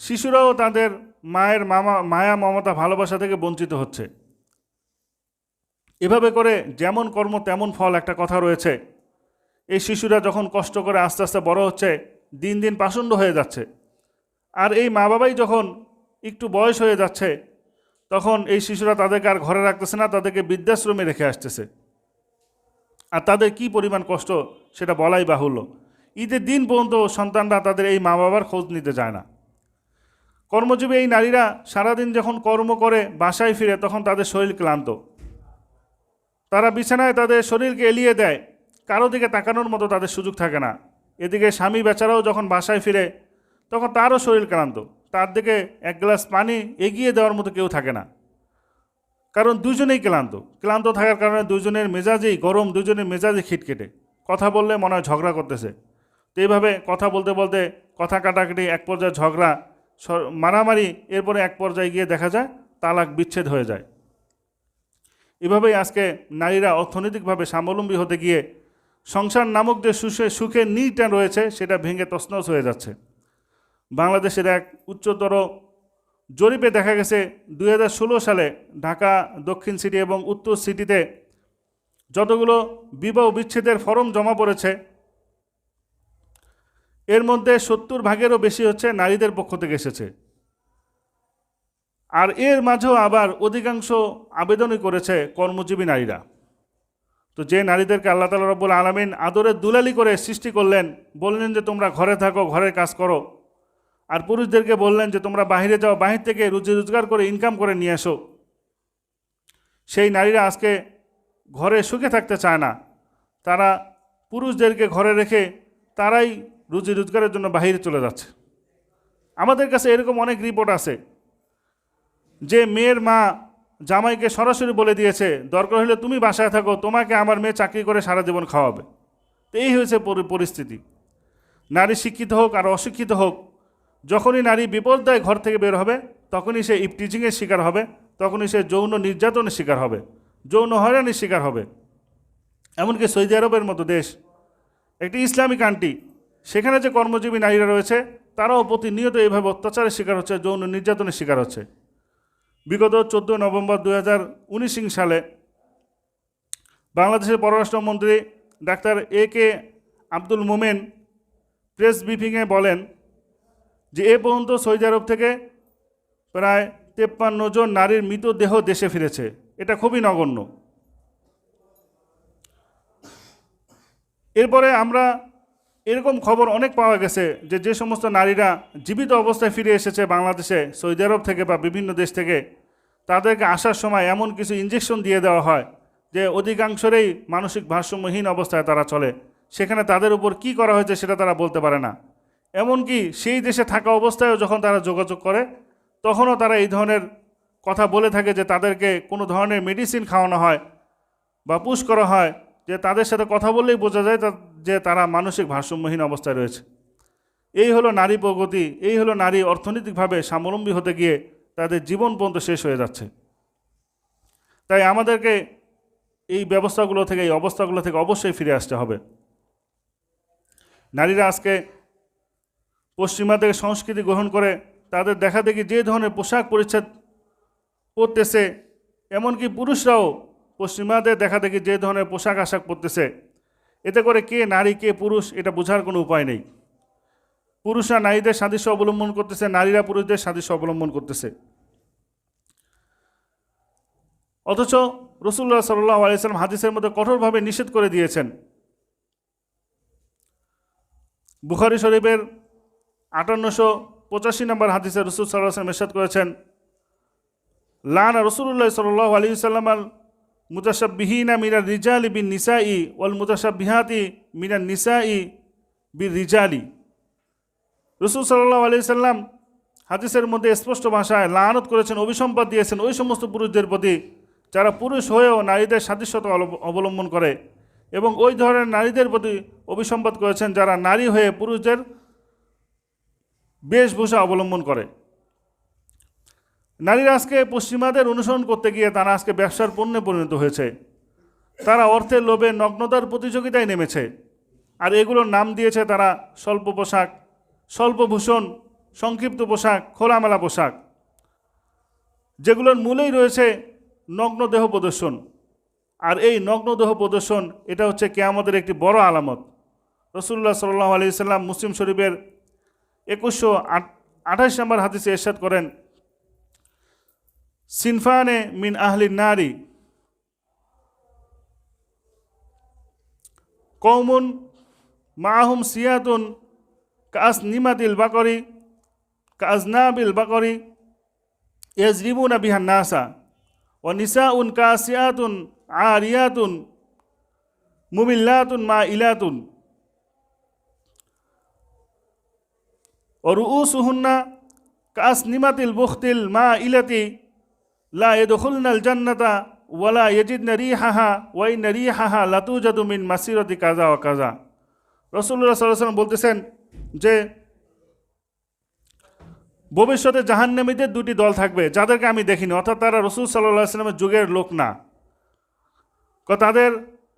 শিশুরাও তাদের মায়ের মায়া, মমতা, ভালোবাসা থেকে বঞ্চিত হচ্ছে। এভাবে করে যেমন কর্ম তেমন ফল একটা কথা রয়েছে। এই শিশুরা যখন কষ্ট করে আস্তে আস্তে বড় হচ্ছে, দিন দিন পাষণ্ড হয়ে যাচ্ছে। আর এই মা বাবাই যখন একটু বয়স হয়ে যাচ্ছে, তখন এই শিশুরা তাদেরকে আর ঘরে রাখতেছে না, তাদেরকে বৃদ্ধাশ্রমে রেখে আসতেছে। আর তাদের কি পরিমাণ কষ্ট সেটা বলাই বাহুল্য। ঈদের দিন পর্যন্ত সন্তানরা তাদের এই মা বাবার খোঁজ নিতে যায় না। কর্মজীবী এই নারীরা সারাদিন যখন কর্ম করে বাসায় ফিরে, তখন তাদের শরীর ক্লান্ত। তারা বিছানায় তাদের শরীরকে এলিয়ে দেয়, কারো দিকে তাকানোর মতো তাদের সুযোগ থাকে না। এদিকে স্বামী বেচারাও যখন বাসায় ফিরে, তখন তারও শরীর ক্লান্ত, তার দিকে এক গ্লাস পানি এগিয়ে দেওয়ার মতো কেউ থাকে না, কারণ দুজনেই ক্লান্ত থাকার কারণে দুজনের মেজাজেই গরম, দুজনের মেজাজই খিটখিটে, কথা বললে মনে হয় ঝগড়া করতেছে। তো এইভাবে কথা বলতে বলতে কথা কাটাকাটি, এক পর্যায়ে ঝগড়া, মারামারি, এরপরে এক পর্যায়ে গিয়ে দেখা যায় তালাক বিচ্ছেদ হয়ে যায়। এভাবেই আজকে নারীরা অর্থনৈতিকভাবে স্বাবলম্বী হতে গিয়ে সংসার নামক যে সুখের নীড়টা রয়েছে সেটা ভেঙে তছনছ হয়ে যাচ্ছে। বাংলাদেশের এক উচ্চতর জরিপে দেখা গেছে 2016 সালে ঢাকা দক্ষিণ সিটি এবং উত্তর সিটিতে যতগুলো বিবাহ বিচ্ছেদের ফরম জমা পড়েছে এর মধ্যে 70% বেশি হচ্ছে নারীদের পক্ষ থেকে এসেছে। আর এর মাঝেও আবার অধিকাংশ আবেদনই করেছে কর্মজীবী নারীরা। তো যে নারীদেরকে আল্লাহ তাআলা রব্বুল আলামিন আদরের দুলালি করে সৃষ্টি করলেন, বললেন যে তোমরা ঘরে থাকো, ঘরের কাজ করো, আর পুরুষদেরকে বললেন যে তোমরা বাইরে যাও, বাহির থেকে রুজি রোজগার করে ইনকাম করে নিয়ে আসো, সেই নারীরা আজকে ঘরে সুখে থাকতে চায় না। তারা পুরুষদেরকে ঘরে রেখে তারাই রুজি রোজগারের জন্য বাইরে চলে যাচ্ছে। আমাদের কাছে এরকম অনেক রিপোর্ট আছে যে মেয়ের মা জামাইকে সরাসরি বলে দিয়েছে, দরকার হলে তুমি বাসায় থাকো, তোমাকে আমার মেয়ে চাকরি করে সারা জীবন খাওয়াবে। তো এই হয়েছে পরিস্থিতি। নারী শিক্ষিত হোক আর অশিক্ষিত হোক, যখনই নারী বিপর্যয় ঘর থেকে বের হবে তখনই সে ইপটিজিংয়ের শিকার হবে, তখনই সে যৌন নির্যাতনের শিকার হবে, যৌন হয়রানির শিকার হবে। এমনকি সৌদি আরবের মতো দেশ, একটি ইসলামিক কান্ট্রি, সেখানে যে কর্মজীবী নারীরা রয়েছে তারাও প্রতিনিয়ত এইভাবে অত্যাচারের শিকার হচ্ছে, যৌন নির্যাতনের শিকার হচ্ছে। বিগত 14 নভেম্বর 2019 সালে বাংলাদেশের পররাষ্ট্রমন্ত্রী doctor AK Abdul Momen press ব্রিফিংয়ে বলেন যে এ পর্যন্ত সৌদি আরব থেকে প্রায় 53 জন নারীর মৃতদেহ দেশে ফিরেছে। এটা খুবই নগণ্য। এরপরে আমরা এরকম খবর অনেক পাওয়া গেছে যে সমস্ত নারীরা জীবিত অবস্থায় ফিরে এসেছে বাংলাদেশে সৌদি আরব থেকে বা বিভিন্ন দেশ থেকে, তাদেরকে আসার সময় এমন কিছু ইনজেকশন দিয়ে দেওয়া হয় যে অধিকাংশরেই মানসিক ভারসাম্যহীন অবস্থায় তারা চলে। সেখানে তাদের উপর কি করা হয়েছে সেটা তারা বলতে পারে না। এমনকি সেই দেশে থাকা অবস্থায়ও যখন তারা যোগাযোগ করে তখনও তারা এই ধরনের কথা বলে থাকে যে তাদেরকে কোনো ধরনের মেডিসিন খাওয়ানো হয় বা পুশ করা হয়, যে তাদের সাথে কথা বললেই বোঝা যায় যে তারা মানসিক ভারসাম্যহীন অবস্থায় রয়েছে। এই হলো নারী প্রগতি, এই হলো নারী অর্থনৈতিকভাবে স্বাবলম্বী হতে গিয়ে তাদের জীবন পর্যন্ত শেষ হয়ে যাচ্ছে। তাই আমাদেরকে এই ব্যবস্থাগুলো থেকে, এই অবস্থাগুলো থেকে অবশ্যই ফিরে আসতে হবে। নারীরা আজকে পশ্চিমাদের সংস্কৃতি গ্রহণ করে তাদের দেখা দেখি যে ধরনের পোশাক পরিচ্ছদ পরতেছে, এমনকি পুরুষরাও পশ্চিমাদের দেখা দেখি যে ধরনের পোশাক আশাক পরতেছে, এতে করে কে নারী কে পুরুষ এটা বোঝার কোনো উপায় নেই। পুরুষরা নারীদের সাদৃশ্য অবলম্বন করতেছে, নারীরা পুরুষদের সাদৃশ্য অবলম্বন করতেছে। অথচ রাসূলুল্লাহ সাল্লাল্লাহু আলাইহি ওয়াসাল্লাম হাদিসের মধ্যে কঠোরভাবে নিষেধ করে দিয়েছেন। বুখারী শরীফের 5885 নম্বর হাদিসে রাসূল সাল্লাল্লাহু আলাইহি ওয়াসাল্লাম ইরশাদ করেছেন, লানা রাসূলুল্লাহ সাল্লাল্লাহু আলাইহি ওয়াসাল্লাম আল মুতাশাব্বিহিনা মিনার রিজালি বিন নিসাই ওয়াল মুতাশাব্বিহাতি মিনান নিসাই বির রিজালি। রাসূল সাল্লাল্লাহু আলাইহি ওয়াসাল্লাম হাদিসের মধ্যে স্পষ্ট ভাষায় লানত করেছেন, অভিসম্পাদ দিয়েছেন ওই সমস্ত পুরুষদের প্রতি যারা পুরুষ হয়েও নারীদের সাদৃশ্যতা অবলম্বন করে, এবং ওই ধরনের নারীদের প্রতি অভিসম্পাদ করেছেন যারা নারী হয়ে পুরুষদের বেশভূষা অবলম্বন করে। নারীরা আজকে পশ্চিমাদের অনুসরণ করতে গিয়ে তারা আজকে ব্যবসার পণ্যে পরিণত হয়েছে। তারা অর্থের লোভে নগ্নতার প্রতিযোগিতায় নেমেছে, আর এগুলোর নাম দিয়েছে তারা স্বল্প পোশাক, স্বল্পভূষণ, সংক্ষিপ্ত পোশাক, খোলামেলা পোশাক, যেগুলোর মূলেই রয়েছে নগ্ন দেহ প্রদর্শন। আর এই নগ্ন দেহ প্রদর্শন এটা হচ্ছে কিয়ামতের একটি বড় আলামত। রাসূলুল্লাহ সাল্লাল্লাহু আলাইহি ওয়াসাল্লাম মুসলিম শরীফের 2128 নম্বর হাদিসে ইরশাদ করেন, সিনফানে মিন আহলিন নারি কওমুন মাআহুম সিয়াতুন কাসনিমাতিল বাকরি কাজনাবিল বাকরি ইয়াজরিবুনা বিহান নাসা ওয়া নিসাউন কাসিয়াতুন আরিয়াতুন মুমিল্লাতুন মাইলাতুন ওয়া রুউসুহুন্না কাসনিমাতিল বুখতিল মা ইলাতি লা ইয়াদখুলনাল জান্নাতা ওয়ালা ইয়াজিদনা রিহাহা ওয়া ইন্না রিহাহা লাতুজাদু মিন মাসিরাতি কাযা ওয়া কাযা। রাসূলুল্লাহ সাল্লাল্লাহু আলাইহি ওয়াসাল্লাম বলতেছেন যে ভবিষ্যতে জাহান্নামীদের দুটি দল থাকবে যাদেরকে আমি দেখিনি, অর্থাৎ তারা রাসূল সাল্লাল্লাহু আলাইহি ওয়াসাল্লামের যুগের লোক না। তাদের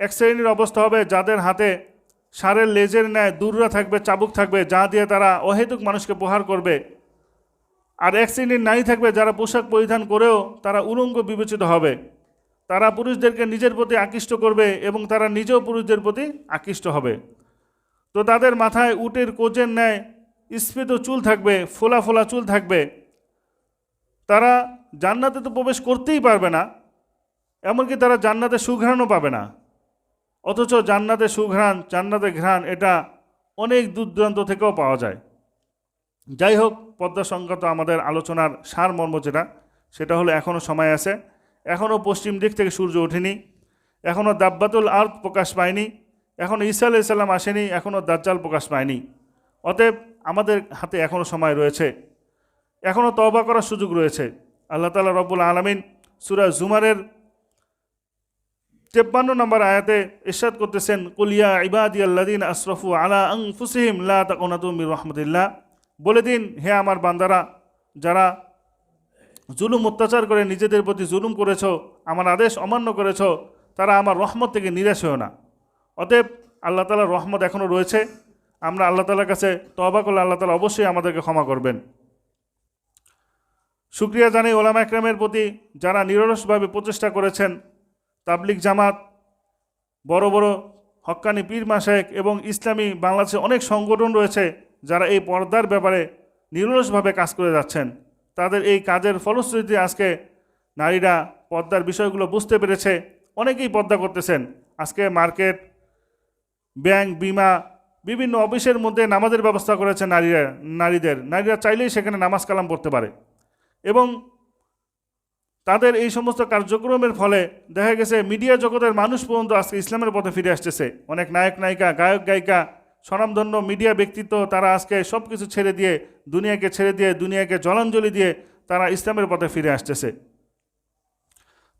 এক শ্রেণীর অবস্থা হবে যাদের হাতে ষাঁড়ের লেজের ন্যায় দুররা থাকবে, চাবুক থাকবে, যা দিয়ে তারা অহেতুক মানুষকে প্রহার করবে। আর এক শ্রেণীর নারী থাকবে যারা পোশাক পরিধান করেও তারা উলঙ্গ বিবেচিত হবে। তারা পুরুষদেরকে নিজের প্রতি আকৃষ্ট করবে এবং তারা নিজেও পুরুষদের প্রতি আকৃষ্ট হবে। তো তাদের মাথায় উটের কোজের ন্যায় স্ফীত চুল থাকবে, ফোলা ফোলা চুল থাকবে। তারা জান্নাতে তো প্রবেশ করতেই পারবে না, এমনকি তারা জান্নাতে সুঘ্রাণও পাবে না। অথচ জান্নাতে সুঘ্রাণ, জান্নাতে ঘ্রাণ এটা অনেক দূর দূরান্ত থেকেও পাওয়া যায়। যাই হোক, পর্দা সংক্রান্ত আমাদের আলোচনার সারমর্ম যেটা, সেটা হলো এখনও সময় আছে, এখনও পশ্চিম দিক থেকে সূর্য ওঠেনি, এখনও দাব্বাতুল আরদ প্রকাশ পায়নি, এখনও ঈসা আলাইহিস সালাম আসেনি, এখনও দাজ্জাল প্রকাশ পায়নি। অতএব আমাদের হাতে এখনও সময় রয়েছে, এখনও তওবা করার সুযোগ রয়েছে। আল্লাহ তাআলা রব্বুল আলামিন সূরা জুমারের 53 নম্বর আয়াতে ইরশাদ করতেছেন, কুল ইয়া ইবাদিয়াল্লাযীনা আসরাফু আলা আনফুসিহিম লা তাকুনাতু মির রাহমাতিল্লাহ। বলে দিন, হে আমার বান্দারা, যারা জুলুম অত্যাচার করে নিজেদের প্রতি জুলুম করেছো, আমার আদেশ অমান্য করেছো, তারা আমার রহমত থেকে নিরাশ হও না। অতএব আল্লাহ তাআলার রহমত এখনও রয়েছে। আমরা আল্লাহ তাআলার কাছে তওবা করলে আল্লাহ তাআলা অবশ্যই আমাদেরকে ক্ষমা করবেন। শুকরিয়া জানাই ওলামা একরামের প্রতি যারা নিরলসভাবে প্রচেষ্টা করেছেন। তাবলিগ জামাত, বড় বড় হক্কানি পীর মাশায়েখ এবং ইসলামী বাংলাদেশে অনেক সংগঠন রয়েছে যারা এই পর্দার ব্যাপারে নিরলসভাবে কাজ করে যাচ্ছেন। তাদের এই কাজের ফলশ্রুতিতে আজকে নারীরা পর্দার বিষয়গুলো বুঝতে পেরেছে, অনেকেই পর্দা করতেছেন। আজকে মার্কেট, ব্যাংক, বিমা, বিভিন্ন অফিসের মধ্যে নামাজের ব্যবস্থা করেছে নারীরা চাইলেই সেখানে নামাজ কালাম পড়তে পারে। এবং তাদের এই সমস্ত কার্যক্রমের ফলে দেখা গেছে মিডিয়া জগতের মানুষ পর্যন্ত আজকে ইসলামের পথে ফিরে আসতেছে। অনেক নায়ক নায়িকা, গায়ক গায়িকা, স্বনামধন্য মিডিয়া ব্যক্তিত্ব, তারা আজকে সব কিছু ছেড়ে দিয়ে দুনিয়াকে জলাঞ্জলি দিয়ে তারা ইসলামের পথে ফিরে আসতেছে।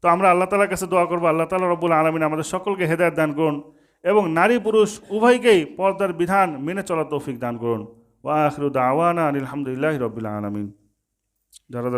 তো আমরা আল্লাহ তাআলার কাছে দোয়া করবো, আল্লাহ তাআলা রব্বুল আলামিন আমাদের সকলকে হেদায়েত দান করুন এবং নারী পুরুষ উভয়কেই পর্দার বিধান মেনে চলার তৌফিক দান করুন। ওয়া আখিরু দাওয়ানা আনিল হামদুলিল্লাহি রাব্বিল আলামিন। যারা